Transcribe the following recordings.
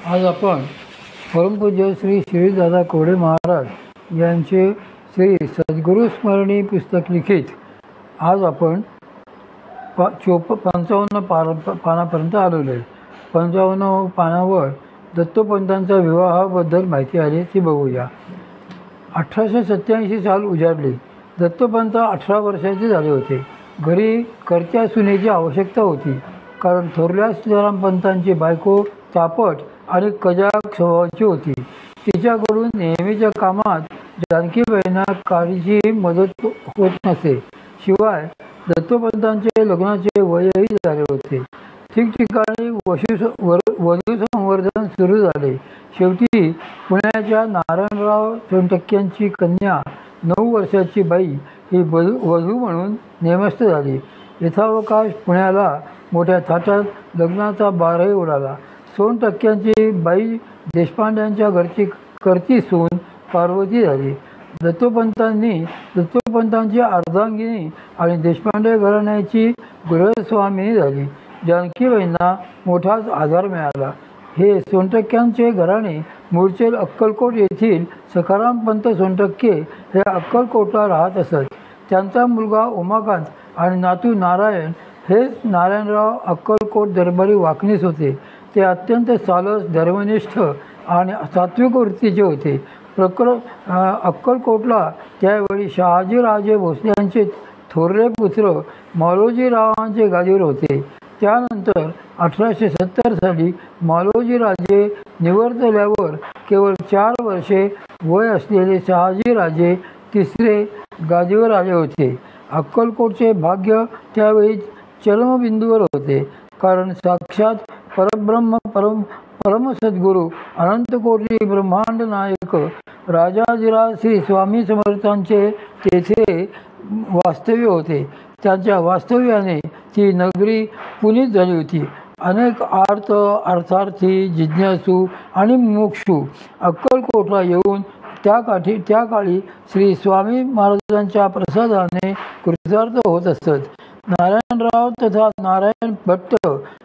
आज आपण परमपूज्य श्री शिरीषदादा कोडे महाराज यांचे श्री सद्गुरु स्मरणी पुस्तक लिखित आज आपण 55 पानापर्यंत आलेलो आहे. 55 पानावर दत्तोपंतांच्या विवाहाबद्दल माहिती आली ती बघूया. 1887 साल उजाडले. दत्तोपंत 18 वर्षाचे झाले होते. घरी करत्या सुनेची आवश्यकता होती, कारण थोरल्या सीतारामपंतांची बायको चापट आणि कजाक स्वभावाची होती. तिच्याकडून नेहमीच्या कामात जानकीबाईंना काळीची मदत होत नसे. शिवाय दत्तोपंतांचे लग्नाचे वयही झाले होते. ठिकठिकाणी वधू संवर्धन सुरू झाले. शेवटी पुण्याच्या नारायणराव सोनटक्क्यांची कन्या 9 वर्षाची बाई ही वधू म्हणून नेमस्त झाली. यथावकाश पुण्याला मोठ्या थाटात लग्नाचा बारही उडाला. सोनटक्क्यांची बाई देशपांड्यांच्या घरची करती सून पार्वती झाली. दत्तोपंतांची अर्धांगिनी आणि देशपांडे घराण्याची गृहस्वामिनी झाली. जानकीबाईंना मोठाच आधार मिळाला. हे सोनटक्क्यांचे घराणे मूळचे अक्कलकोट येथील सखारामपंत सोनटक्के हे अक्कलकोटला राहत असत. त्यांचा मुलगा उमाकांत आणि नातू नारायण हेच नारायणराव अक्कलकोट दरबारी वाकणीस होते. ते अत्यंत सालस, धर्मनिष्ठ आणि सात्विक वृत्तीचे होते. अक्कलकोटला त्यावेळी शहाजीराजे भोसले थोरले पुत्र मालोजीरावांचे गादीवर होते. त्यानंतर 1870 साली मालोजीराजे निवर्तल्यावर केवळ 4 वर्षे वय असलेले शहाजीराजे तिसरे गादीवर आले होते. अक्कलकोटचे भाग्य त्यावेळी चरमबिंदूवर होते, कारण साक्षात परमसद्गुरू अनंतकोटी ब्रह्मांड नायक राजाधिराज श्री स्वामी समर्थांचे तेथे वास्तव्य होते. त्यांच्या वास्तव्याने ती नगरी पुनीत झाली होती. अनेक अर्थार्थी, जिज्ञासू आणि मुमुक्षू अक्कलकोटला येऊन त्या काळी श्री स्वामी महाराजांच्या प्रसादाने कृतार्थ होत असत. नारायणराव तथा नारायण भट्ट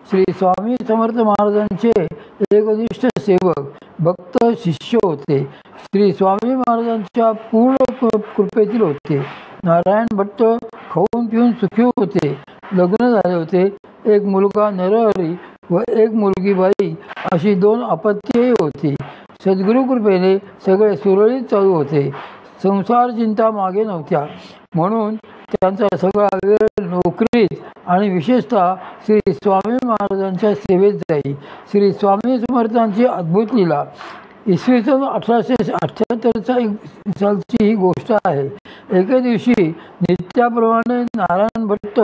श्री स्वामी समर्थ महाराजांचे एकनिष्ठ सेवक, भक्त, शिष्य होते. श्री स्वामी महाराजांच्या पूर्ण कृपेतील होते. नारायण भट्ट खाऊन पिऊन सुखी होते. लग्न झाले होते. एक मुलगा नरहरी व एक मुलगी बाई अशी 2 अपत्यही होती. सद्गुरु कृपेने सगळे सुरळीत चालू होते. संसार चिंता मागे नव्हत्या, म्हणून त्यांचा सगळा वेळ नोकरीत आणि विशेषतः श्री स्वामी महाराजांच्या सेवेत जाई. श्री स्वामी समर्थांची अद्भुत लीला. इसवी सन 1878 सालची ही गोष्ट आहे. एके दिवशी नित्याप्रमाणे नारायण भट्ट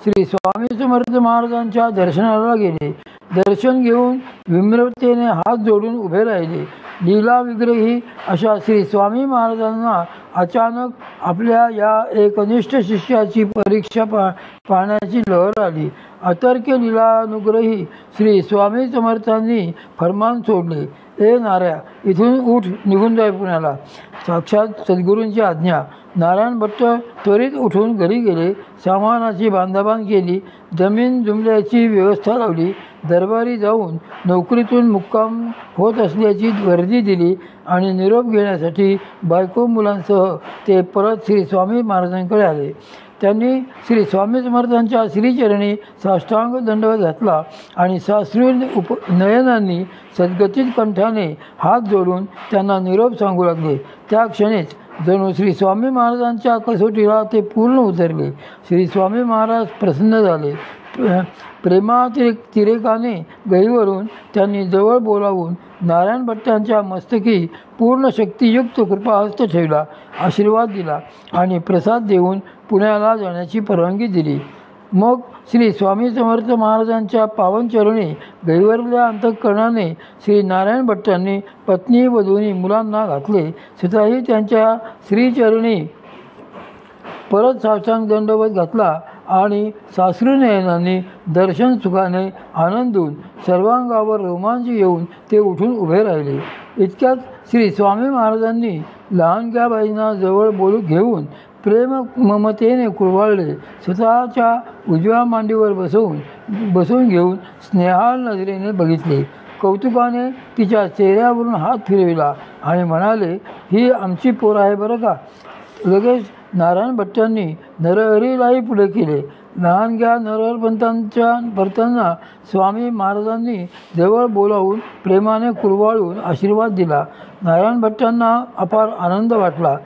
श्री स्वामी समर्थ महाराजांच्या दर्शनाला गेले. दर्शन घेऊन विम्रतेने हात जोडून उभे राहिले. लीला विग्रही अशा श्री स्वामी महाराजांना अचानक आपल्या या एकनिष्ठ शिष्याची परीक्षा पाहण्याची लहर आली. अतर्क्य लीलानुग्रही श्री स्वामी समर्थांनी फरमान सोडले, ए नाऱ्या, इथून उठ, निघून जाय पुण्याला. साक्षात सद्गुरूंची आज्ञा. नारायण भट्ट त्वरित उठून घरी गेले. सामानाची बांधाबांध केली. जमीन जुमल्याची व्यवस्था लावली. दरबारी जाऊन नोकरीतून मुक्काम होत असल्याची वर्दी दिली आणि निरोप घेण्यासाठी बायको मुलांसह ते परत श्री स्वामी महाराजांकडे आले. त्यांनी श्री स्वामी समर्थांच्या श्रीचरणी साष्टांग दंडवत घातला आणि साश्रू नयनांनी सद्गतीत कंठाने हात जोडून त्यांना निरोप सांगू लागले. त्या क्षणीच जणू श्री स्वामी महाराजांच्या कसोटीला ते पूर्ण उतरले. श्री स्वामी महाराज प्रसन्न झाले. प्रेमातिरेकाने गहिवरून त्यांनी जवळ बोलावून नारायण भट्टांच्या मस्तकी पूर्ण शक्तियुक्त कृपाहस्त ठेवला, आशीर्वाद दिला आणि प्रसाद देऊन पुण्याला जाण्याची परवानगी दिली. मग श्री स्वामी समर्थ महाराजांच्या पावनचरणी गहिवरल्या अंतःकरणाने श्री नारायण भट्टांनी पत्नी, वधूंनी, मुलांना घातले. स्वतःही त्यांच्या श्रीचरणी परत साष्टांग दंडवत घातला आणि साश्रुनयनांनी दर्शन सुखाने आनंदून सर्वांगावर रोमांच येऊन ते उठून उभे राहिले. इतक्यात श्री स्वामी महाराजांनी लहानग्या बाईंना जवळ बोलू घेऊन प्रेम ममतेने कुरवाळले. स्वतःच्या उजव्या मांडीवर बसवून घेऊन स्नेहाळ नजरेने बघितले. कौतुकाने तिच्या चेहऱ्यावरून हात फिरविला आणि म्हणाले, ही आमची पोर आहे बरं का. लगेच नारायण भट्टांनी नरहरीलाही पुढे केले. लहानग्या भरतांना स्वामी महाराजांनी जवळ बोलावून प्रेमाने कुरवाळून आशीर्वाद दिला. नारायण भट्टांना अपार आनंद वाटला,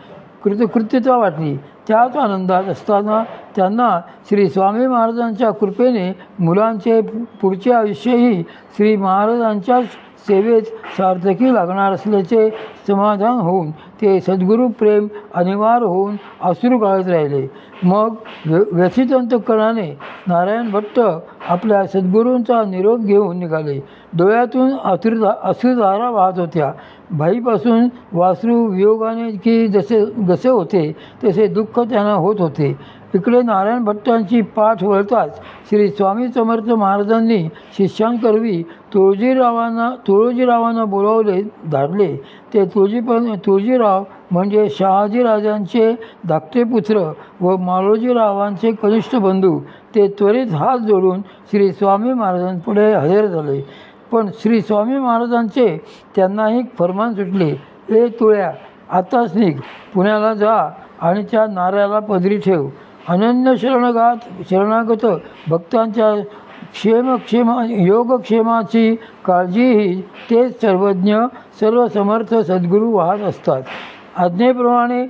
कृतकृत्यता वाटली. त्याच आनंदात असताना त्यांना श्री स्वामी महाराजांच्या कृपेने मुलांचे पुढचे आयुष्यही श्री महाराजांच्याच सेवेत सार्थकी लागणार असल्याचे समाधान होऊन ते सद्गुरू प्रेम अनिवार्य होऊन अश्रू गाळत राहिले. मग व्यथित अंतःकरणाने नारायण भट्ट आपल्या सद्गुरूंचा निरोप घेऊन निघाले. डोळ्यातून अश्रुधारा वाहत होत्या. भाईपासून वासरू वियोगाने की जसे होते तसे दुःख त्यांना होत होते. इकडे नारायण भट्टांची पाठ वळताच श्री स्वामी समर्थ महाराजांनी शिष्यांकरवी तुळोजीरावांना बोलावले धाडले. ते तुळजीराव म्हणजे शहाजीराजांचे धाकटे पुत्र व मालोजीरावांचे कनिष्ठ बंधू. ते त्वरित हात जोडून श्री स्वामी महाराजांपुढे हजर झाले. पण श्री स्वामी महाराजांचे त्यांनाही फरमान सुटले, ए तुळ्या, आताच निघ, पुण्याला जा आणि त्या नाऱ्याला पदरी ठेव. अनन्य शरणागत भक्तांच्या योगक्षेमाची काळजीही तेच सर्वज्ञ सर्वसमर्थ सद्गुरू वाहत असतात. आज्ञेप्रमाणे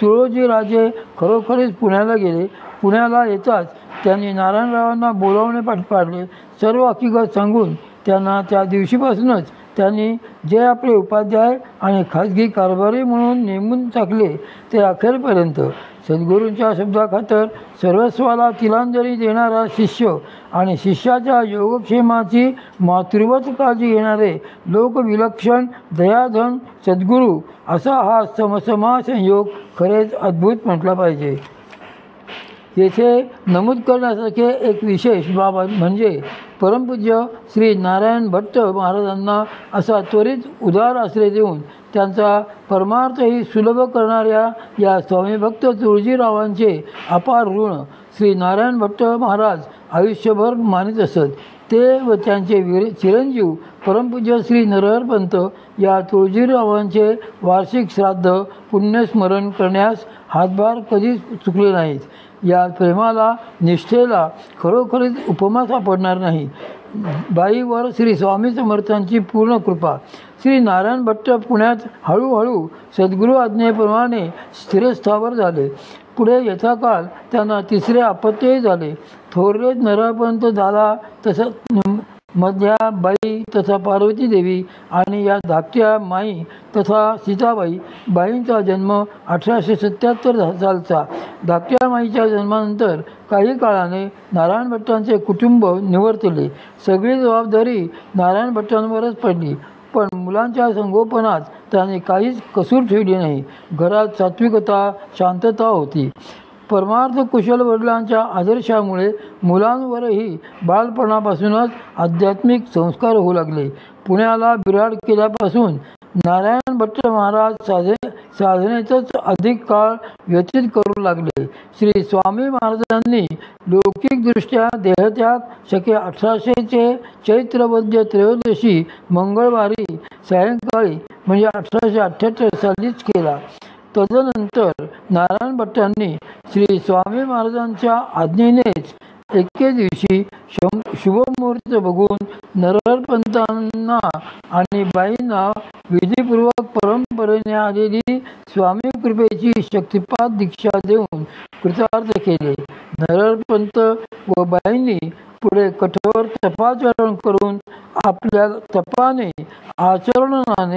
तुळोजीराजे खरोखरीच पुण्याला गेले. पुण्याला येताच त्यांनी नारायणरावांना बोलावणे पाडले. सर्व हकीकत सांगून त्यांना त्या दिवशीपासूनच त्यांनी जे आपले उपाध्याय आणि खाजगी कारभारी म्हणून नेमून टाकले ते अखेरपर्यंत सद्गुरूंच्या शब्दाखातर सर्वस्वाला तिलांजली देणारा शिष्य आणि शिष्याच्या योगक्षेमाची मातृवत काळजी घेणारे लोकविलक्षण दयाधन सद्गुरू असा हा समसमा संयोग खरेच अद्भुत म्हटला पाहिजे. येथे नमूद करण्यासारखे एक विशेष बाब म्हणजे परमपूज्य श्री नारायण भट्ट महाराजांना असा त्वरित उदार आश्रय देऊन त्यांचा परमार्थही सुलभ करणाऱ्या या स्वामीभक्त तुळजीरावांचे अपार ऋण श्री नारायण भट्ट महाराज आयुष्यभर मानित असत. ते व त्यांचे चिरंजीव परमपूज्य श्री नरहरपंत या तुळजीरावांचे वार्षिक श्राद्ध पुण्यस्मरण करण्यास हातभार कधीच चुकले नाहीत. या प्रेमाला निष्ठेला खरोखरीच उपमा सापडणार नाही. बाईवर श्री स्वामी समर्थांची पूर्ण कृपा. श्री नारायण भट्ट पुण्यात हळूहळू सद्गुरू आज्ञेप्रमाणे स्थिरस्थावर झाले. पुढे यथाकाल त्यांना तिसरे अपत्यही झाले. थोरले नरहरपंत झाला तसा मध्या बाई तथा पार्वती देवी आणि या धाकट्या माई तथा सीताबाई बाईंचा जन्म 1877 सालचा. धाकट्या माईच्या जन्मानंतर काही काळाने नारायण भट्टांचे कुटुंब निवर्तले. सगळी जबाबदारी नारायण भट्टांवरच पडली. पण मुलांच्या संगोपनात त्याने काहीच कसूर ठेवली नाही. घरात सात्विकता शांतता होती. परमार्थ कुशल वडिलांच्या आदर्शामुळे मुलांवरही बालपणापासूनच आध्यात्मिक संस्कार होऊ लागले. पुण्याला बिराड केल्यापासून नारायण भट्ट महाराज साधनेतच अधिक काळ व्यतीत करू लागले. श्री स्वामी महाराजांनी लौकिकदृष्ट्या देहत्याग शके 1800चे चैत्रवद्य त्रयोदशी मंगळवारी सायंकाळी म्हणजे 1878 सालीच केला. तदनंतर नारायण भट्टांनी श्री स्वामी महाराजांच्या आज्ञेनेच एके दिवशी शुभमुहूर्त बघून नरहरपंतांना आणि बाईंना विधीपूर्वक परंपरेने आलेली स्वामी कृपेची शक्तिपात दीक्षा देऊन कृतार्थ केले. नरहरपंत व बाईंनी पुढे कठोर तपाचरण करून आपल्या तपाने आचरणाने